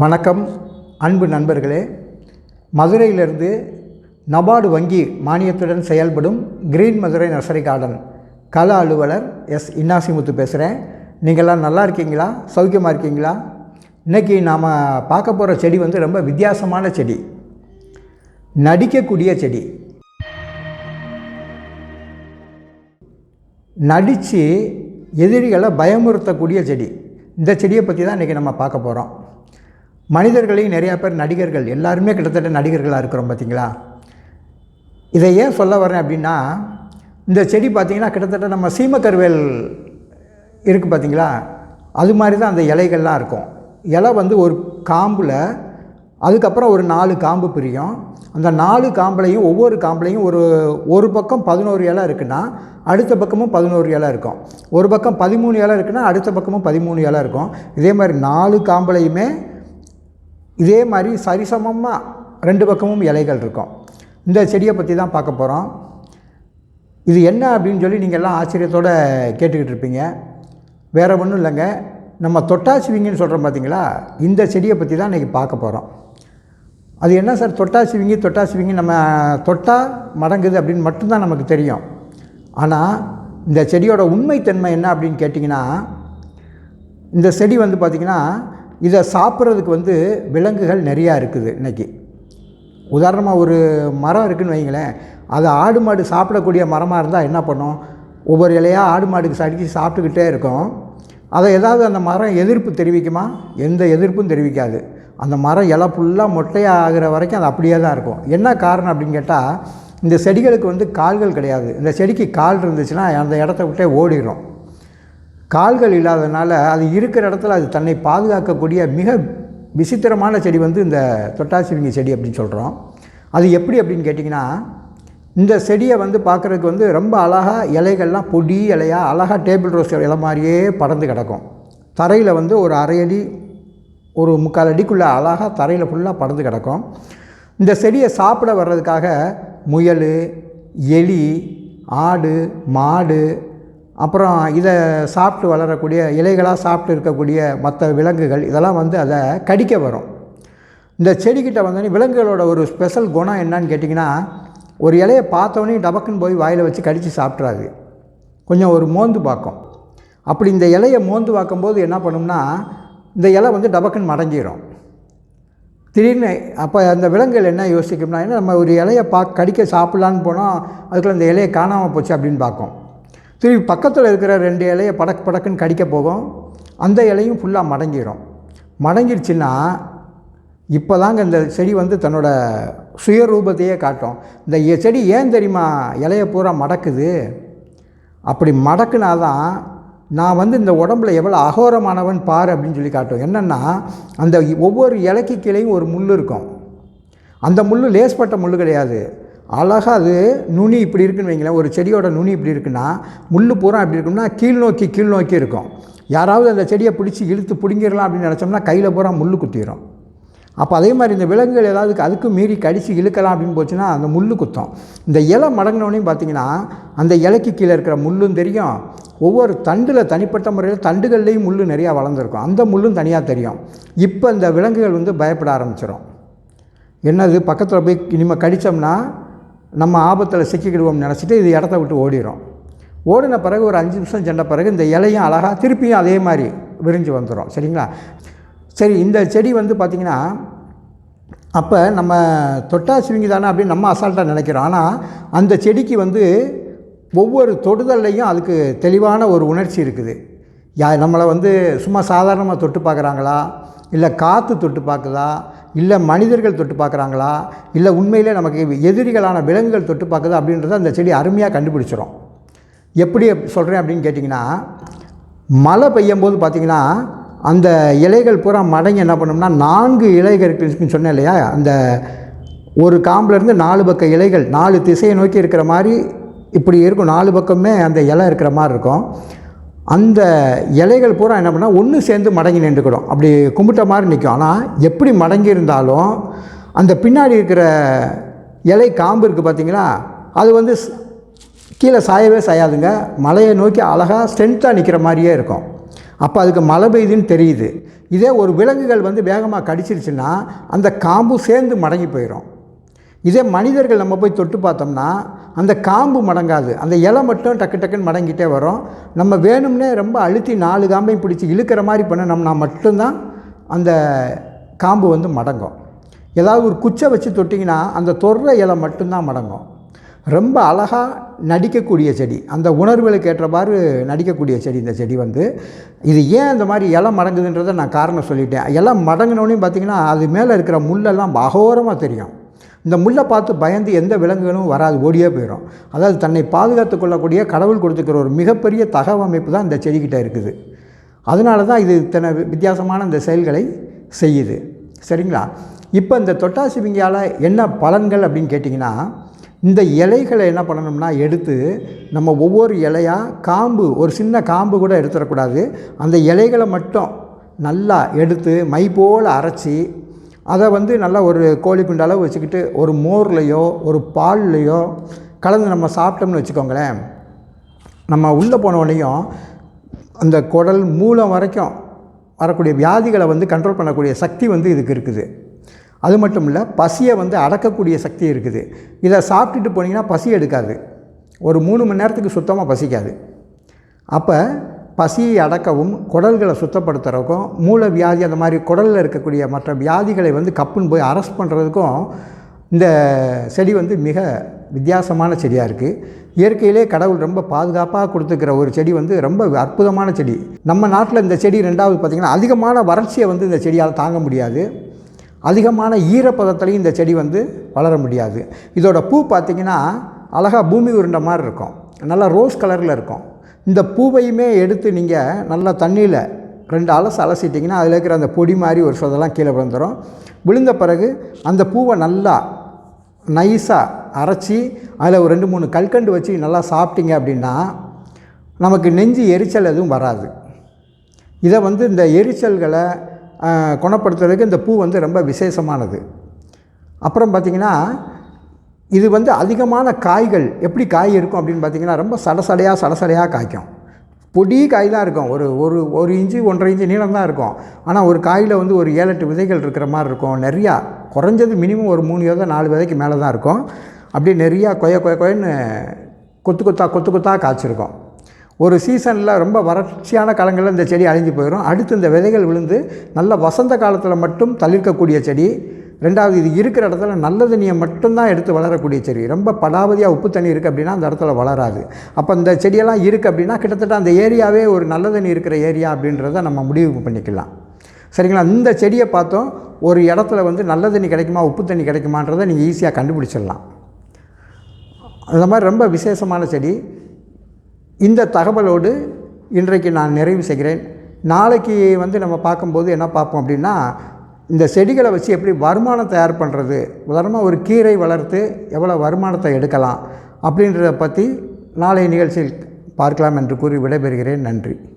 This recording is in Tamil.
வணக்கம் அன்பு நண்பர்களே. மதுரையிலிருந்து நபார்டு வங்கி மானியத்துடன் செயல்படும் கிரீன் மதுரை நர்சரி கார்டன் கள அலுவலர் எஸ் இன்னாசிமுத்து பேசுகிறேன். நீங்கள்லாம் நல்லா இருக்கீங்களா? சௌக்கியமாக இருக்கீங்களா? இன்றைக்கி நாம் பார்க்க போகிற செடி ரொம்ப வித்தியாசமான செடி, நடிக்கக்கூடிய செடி. நடித்து எதிரிகளை பயமுறுத்தக்கூடிய செடி. இந்த செடியை பற்றி தான் இன்றைக்கி நம்ம பார்க்க போகிறோம். மனிதர்களையும் நிறையா பேர் நடிகர்கள், எல்லாருமே கிட்டத்தட்ட நடிகர்களாக இருக்கிறோம் பார்த்திங்களா. இதை ஏன் சொல்ல வரேன் அப்படின்னா, இந்த செடி பார்த்திங்கன்னா கிட்டத்தட்ட நம்ம சீமக்கருவேல் இருக்குது பார்த்திங்களா, அது மாதிரி தான் அந்த இலைகள்லாம் இருக்கும். இலை ஒரு காம்பில், அதுக்கப்புறம் ஒரு 4 காம்பு பிரியும். அந்த 4 காம்புலையும் ஒவ்வொரு காம்புலையும் ஒரு பக்கம் 11 இலை இருக்குன்னா அடுத்த பக்கமும் 11 இலை இருக்கும். ஒரு பக்கம் 13 இலை இருக்குன்னா அடுத்த பக்கமும் 13 இலை இருக்கும். இதே மாதிரி 4 காம்புலையுமே இதே மாதிரி சரிசமமாக 2 பக்கமும் இலைகள் இருக்கும். இந்த செடியை பற்றி தான் பார்க்க போகிறோம். இது என்ன அப்படின்னு சொல்லி நீங்கள் எல்லாம் ஆச்சரியத்தோடு கேட்டுக்கிட்டு இருப்பீங்க. வேறு ஒன்றும் இல்லைங்க, நம்ம தொட்டாசிவிங்கன்னு சொல்கிறோம் பார்த்திங்களா, இந்த செடியை பற்றி தான் இன்றைக்கி பார்க்க போகிறோம். அது என்ன சார் தொட்டாசிவிங்கி நம்ம தொட்டால் மடங்குது அப்படின்னு மட்டும்தான் நமக்கு தெரியும். ஆனால் இந்த செடியோட உண்மைத்தன்மை என்ன அப்படின்னு கேட்டிங்கன்னா, இந்த செடி பார்த்திங்கன்னா இதை சாப்பிட்றதுக்கு விலங்குகள் நிறையா இருக்குது இன்றைக்கி. உதாரணமாக ஒரு மரம் இருக்குதுன்னு வைங்களேன், அது ஆடு மாடு சாப்பிடக்கூடிய மரமாக இருந்தால் என்ன பண்ணும், ஒவ்வொரு இலையாக ஆடு மாடுக்கு சடிச்சு சாப்பிட்டுக்கிட்டே இருக்கும். அதை ஏதாவது அந்த மரம் எதிர்ப்பு தெரிவிக்குமா? எந்த எதிர்ப்பும் தெரிவிக்காது. அந்த மரம் இலை ஃபுல்லாக மொட்டையாக ஆகிற வரைக்கும் அது அப்படியே தான் இருக்கும். என்ன காரணம் அப்படின்னு கேட்டால், இந்த செடிகளுக்கு கால்கள் கிடையாது. இந்த செடிக்கு கால் இருந்துச்சுன்னா அந்த இடத்த விட்டே ஓடிடும். கால்கள் இல்லாததுனால அது இருக்கிற இடத்துல அது தன்னை பாதுகாக்கக்கூடிய மிக விசித்திரமான செடி இந்த தொட்டாசிவிங்கி செடி அப்படின்னு சொல்கிறோம். அது எப்படி அப்படின்னு கேட்டிங்கன்னா, இந்த செடியை பார்க்குறதுக்கு ரொம்ப அழகாக இலைகள்லாம் பொடி இலையாக அழகாக டேபிள் ரோஸ் இலை மாதிரியே படர்ந்து கிடக்கும். தரையில் ஒரு 1/2 அடி ஒரு 3/4 அடிக்குள்ளே அழகாக தரையில் ஃபுல்லாக படர்ந்து கிடக்கும். இந்த செடியை சாப்பிட வர்றதுக்காக முயல், எலி, ஆடு, மாடு, அப்புறம் இதை சாப்பிட்டு வளரக்கூடிய இலைகளாக சாப்பிட்டு இருக்கக்கூடிய மற்ற விலங்குகள் இதெல்லாம் அதை கடிக்க வரும். இந்த செடிக்கிட்ட விலங்குகளோட ஒரு ஸ்பெஷல் குணம் என்னன்னு கேட்டிங்கன்னா, ஒரு இலையை பார்த்தோன்னே டபக்குன்னு போய் வாயில் வச்சு கடித்து சாப்பிட்றாது. கொஞ்சம் ஒரு மோந்து பார்க்கும். அப்படி இந்த இலையை மோந்து பார்க்கும்போது என்ன பண்ணும்னா, இந்த இலை டபக்குன்னு மடங்கிடும். திடீர்னு அப்போ அந்த விலங்குகள் என்ன யோசிக்கும்னா, ஏன்னா நம்ம ஒரு இலையை கடிக்க சாப்பிட்லான்னு போனால் அதுக்குள்ள இந்த இலையை காணாமல் போச்சு அப்படின்னு பார்க்கும். திரும்பி பக்கத்தில் இருக்கிற 2 இலையை படக்குன்னு கடிக்க போகும். அந்த இலையும் ஃபுல்லாக மடங்கிடும். மடங்கிடுச்சுன்னா இப்போ தாங்க இந்த செடி தன்னோட சுயரூபத்தையே காட்டும். இந்த செடி ஏன் தெரியுமா இலையை பூரா மடக்குது? அப்படி மடக்குனாதான் நான் இந்த உடம்புல எவ்வளோ அகோரமானவன் பாரு அப்படின்னு சொல்லி காட்டும். என்னென்னா, அந்த ஒவ்வொரு இலைக்கு கீழேயும் ஒரு முள் இருக்கும். அந்த முள் லேஸ்பட்ட முள் கிடையாது. அழகாக அது நுனி இப்படி இருக்குன்னு வைங்களேன். ஒரு செடியோட நுனி இப்படி இருக்குன்னா முள் பூரா எப்படி இருக்குன்னா கீழ் நோக்கி இருக்கும். யாராவது அந்த செடியை பிடிச்சி இழுத்து பிடிங்கிடலாம் அப்படின்னு நினச்சோம்னா கையில் பூரா முள் குத்திடும். அப்போ அதே மாதிரி இந்த விலங்குகள் ஏதாவது அதுக்கு மீறி கடித்து இழுக்கலாம் அப்படின்னு போச்சுன்னா அந்த முள் குத்தும். இந்த இலை மடங்கினோனையும் பார்த்திங்கன்னா அந்த இலைக்கு கீழே இருக்கிற முள்ளும் தெரியும். ஒவ்வொரு தண்டில் தனிப்பட்ட முறையில் தண்டுகள்லேயும் முள் நிறையா வளர்ந்துருக்கும். அந்த முள்ளும் தனியாக தெரியும். இப்போ இந்த விலங்குகள் பயப்பட ஆரம்பிச்சிடும். என்னது பக்கத்தில் போய் இனிமேல் கடித்தோம்னா நம்ம ஆபத்தில் சிக்கிக்கிடுவோம்னு நினச்சிட்டு இது இடத்த விட்டு ஓடிடும். ஓடின பிறகு ஒரு 5 நிமிஷம் சென்ற பிறகு இந்த இலையும் அழகாக திருப்பியும் அதே மாதிரி விரிஞ்சு வந்துடும். சரிங்களா? சரி, இந்த செடி பார்த்திங்கன்னா அப்போ நம்ம தொட்டாசிவிங்கி தானே அப்படின்னு நம்ம அசால்ட்டாக நினைக்கிறோம். ஆனால் அந்த செடிக்கு ஒவ்வொரு தொடுதல்லையும் அதுக்கு தெளிவான ஒரு உணர்ச்சி இருக்குது. நம்மளை சும்மா சாதாரணமாக தொட்டு பார்க்குறாங்களா, இல்லை காற்று தொட்டு பார்க்குதா, இல்லை மனிதர்கள் தொட்டு பார்க்குறாங்களா, இல்லை உண்மையிலே நமக்கு எதிரிகளான விலங்குகள் தொட்டு பார்க்குதா அப்படின்றத அந்த செடி அருமையாக கண்டுபிடிச்சிடும். எப்படி சொல்கிறேன் அப்படின்னு கேட்டிங்கன்னா, மழை பெய்யும் போது பார்த்திங்கன்னா அந்த இலைகள் பூரா மடங்கி என்ன பண்ணோம்னா 4 இலைகள் இருக்குன்னு சொன்னேன் இல்லையா, அந்த ஒரு காம்புலேருந்து 4 பக்க இலைகள் 4 திசையை நோக்கி இருக்கிற மாதிரி இப்படி இருக்கும். 4 பக்கமே அந்த இலை இருக்கிற மாதிரி இருக்கும். அந்த இலைகள் பூரா என்ன பண்ணால் ஒன்று சேர்ந்து மடங்கி நின்றுக்கிடும். அப்படி கும்பிட்ட மாதிரி நிற்கும். ஆனால் எப்படி மடங்கி இருந்தாலும் அந்த பின்னாடி இருக்கிற இலை காம்பு இருக்குது பார்த்திங்களா, அது கீழே சாயவே சாயாதுங்க. மலையை நோக்கி அழகாக ஸ்ட்ரென்த்தாக நிற்கிற மாதிரியே இருக்கும். அப்போ அதுக்கு மழை பெய்யுதுன்னு தெரியுது. இதே ஒரு விலங்குகள் வந்து வேகமாக கடிச்சிருச்சுன்னா அந்த காம்பு சேர்ந்து மடங்கி போயிடும். இதே மனிதர்கள் நம்ம போய் தொட்டு பார்த்தோம்னா அந்த காம்பு மடங்காது, அந்த இலை மட்டும் டக்கு டக்குன்னு மடங்கிட்டே வரும். நம்ம வேணும்னே ரொம்ப அழுத்தி 4 காம்பையும் பிடிச்சி இழுக்கிற மாதிரி பண்ணினோம்னா மட்டும்தான் அந்த காம்பு வந்து மடங்கும். ஏதாவது ஒரு குச்சை வச்சு தொட்டிங்கன்னா அந்த தொடுற இலை மட்டும்தான் மடங்கும். ரொம்ப அழகாக நடிக்கக்கூடிய செடி, அந்த உணர்வுகளுக்கு ஏற்றவாறு நடிக்கக்கூடிய செடி இந்த செடி வந்து. இது ஏன் இந்த மாதிரி இலை மடங்குதுன்றதை நான் காரணம் சொல்லிட்டேன். இலை மடங்கினோடனே பார்த்திங்கன்னா அது மேலே இருக்கிற முள்ளெல்லாம் அகோரமாக தெரியும். இந்த முள்ளை பார்த்து பயந்து எந்த விலங்குகளும் வராது, ஓடியே போயிடும். அதாவது தன்னை பாதுகாத்து கொள்ளக்கூடிய கடவுள் கொடுத்துக்கிற ஒரு மிகப்பெரிய தகவமைப்பு தான் இந்த செடிக்கிட்ட இருக்குது. அதனால தான் இது இத்தனை வித்தியாசமான இந்த செயல்களை செய்யுது. சரிங்களா? இப்போ இந்த தொட்டாசிபிங்கியால் என்ன பலன்கள் அப்படின்னு கேட்டிங்கன்னா, இந்த இலைகளை என்ன பண்ணணும்னா எடுத்து நம்ம ஒவ்வொரு இலையாக காம்பு, ஒரு சின்ன காம்பு கூட எடுத்துடக்கூடாது. அந்த இலைகளை மட்டும் நல்லா எடுத்து மை போல் அரைச்சி அதை வந்து நல்லா ஒரு கோழி குண்டு அளவு வச்சுக்கிட்டு ஒரு மோர்லேயோ ஒரு பால்லையோ கலந்து நம்ம சாப்பிட்டோம்னு வச்சுக்கோங்களேன், நம்ம உள்ளே போனோடனையும் அந்த குடல் மூலம் வரைக்கும் வரக்கூடிய வியாதிகளை வந்து கண்ட்ரோல் பண்ணக்கூடிய சக்தி வந்து இதுக்கு இருக்குது. அது மட்டும் இல்லை, பசியை வந்து அடக்கக்கூடிய சக்தி இருக்குது. இதை சாப்பிட்டுட்டு போனீங்கன்னா பசி எடுக்காது, ஒரு 3 மணி நேரத்துக்கு சுத்தமாக பசிக்காது. அப்போ பசியை அடக்கவும் குடல்களை சுத்தப்படுத்துறதுக்கும் மூல வியாதி அந்த மாதிரி குடலில் இருக்கக்கூடிய மற்ற வியாதிகளை வந்து கப்புன்னு போய் அரெஸ்ட் பண்ணுறதுக்கும் இந்த செடி வந்து மிக வித்தியாசமான செடியாக இருக்குது. இயற்கையிலே கடவுள் ரொம்ப பாதுகாப்பாக கொடுத்துக்கிற ஒரு செடி வந்து ரொம்ப அற்புதமான செடி. நம்ம நாட்டில் இந்த செடி ரெண்டாவது பார்த்திங்கன்னா அதிகமான வறட்சியை வந்து இந்த செடியால் தாங்க முடியாது, அதிகமான ஈரப்பதத்துலையும் இந்த செடி வந்து வளர முடியாது. இதோட பூ பார்த்திங்கன்னா அழகாக பூமி உருண்டை மாதிரி இருக்கும், நல்லா ரோஸ் கலரில் இருக்கும். இந்த பூவையுமே எடுத்து நீங்கள் நல்லா தண்ணியில் 2 அலசிட்டிங்கன்னா அதில் இருக்கிற அந்த பொடி மாதிரி ஒரு சொதெல்லாம் கீழே விழுந்துடும். விழுந்த பிறகு அந்த பூவை நல்லா நைஸாக அரைச்சி அதில் ஒரு 2-3 கல்கண்டு வச்சு நல்லா சாப்பிட்டீங்க அப்படின்னா நமக்கு நெஞ்சு எரிச்சல் எதுவும் வராது. இதை வந்து இந்த எரிச்சல்களை குணப்படுத்துறதுக்கு இந்த பூ வந்து ரொம்ப விசேஷமானது. அப்புறம் பார்த்திங்கன்னா இது வந்து அதிகமான காய்கள் எப்படி காய் இருக்கும் அப்படின்னு பார்த்திங்கன்னா ரொம்ப சடசடையாக காய்க்கும். பொடி காய் தான் இருக்கும், ஒரு இன்ச்சு 1.5 இன்ச்சு நீளம் தான் இருக்கும். ஆனால் ஒரு காயில் வந்து ஒரு 7-8 விதைகள் இருக்கிற மாதிரி இருக்கும். நிறையா குறைஞ்சது மினிமம் ஒரு 3 விதை 4 விதைக்கு மேலே தான் இருக்கும். அப்படியே நிறையா கொயன்னு கொத்து கொத்தாக காய்ச்சிருக்கும். ஒரு சீசனில் ரொம்ப வறட்சியான காலங்களில் இந்த செடி அழிஞ்சு போயிடும். அடுத்து இந்த விதைகள் விழுந்து நல்ல வசந்த காலத்தில் மட்டும் தளிர்க்கக்கூடிய செடி. ரெண்டாவது, இது இருக்கிற இடத்துல நல்ல தண்ணியை மட்டும்தான் எடுத்து வளரக்கூடிய செடி. ரொம்ப படாவதியாக உப்பு தண்ணி இருக்குது அப்படின்னா அந்த இடத்துல வளராது. அப்போ இந்த செடியெல்லாம் இருக்குது அப்படின்னா கிட்டத்தட்ட அந்த ஏரியாவே ஒரு நல்ல தண்ணி இருக்கிற ஏரியா அப்படின்றத நம்ம முடிவு பண்ணிக்கலாம். சரிங்களா? இந்த செடியை பார்த்தோம் ஒரு இடத்துல வந்து நல்ல தண்ணி கிடைக்குமா உப்பு தண்ணி கிடைக்குமான்றதை நீங்கள் ஈஸியாக கண்டுபிடிச்சிடலாம். அந்த மாதிரி ரொம்ப விசேஷமான செடி. இந்த தகவலோடு இன்றைக்கு நான் நிறைவு செய்கிறேன். நாளைக்கு வந்து நம்ம பார்க்கும்போது என்ன பார்ப்போம் அப்படின்னா, இந்த செடிகளை வச்சு எப்படி வருமானம் தயார் பண்ணுறது, உதாரணமாக ஒரு கீரை வளர்த்து எவ்வளோ வருமானத்தை எடுக்கலாம் அப்படின்றத பற்றி நாளைய நிகழ்ச்சியில் பார்க்கலாம் என்று கூறி விடைபெறுகிறேன். நன்றி.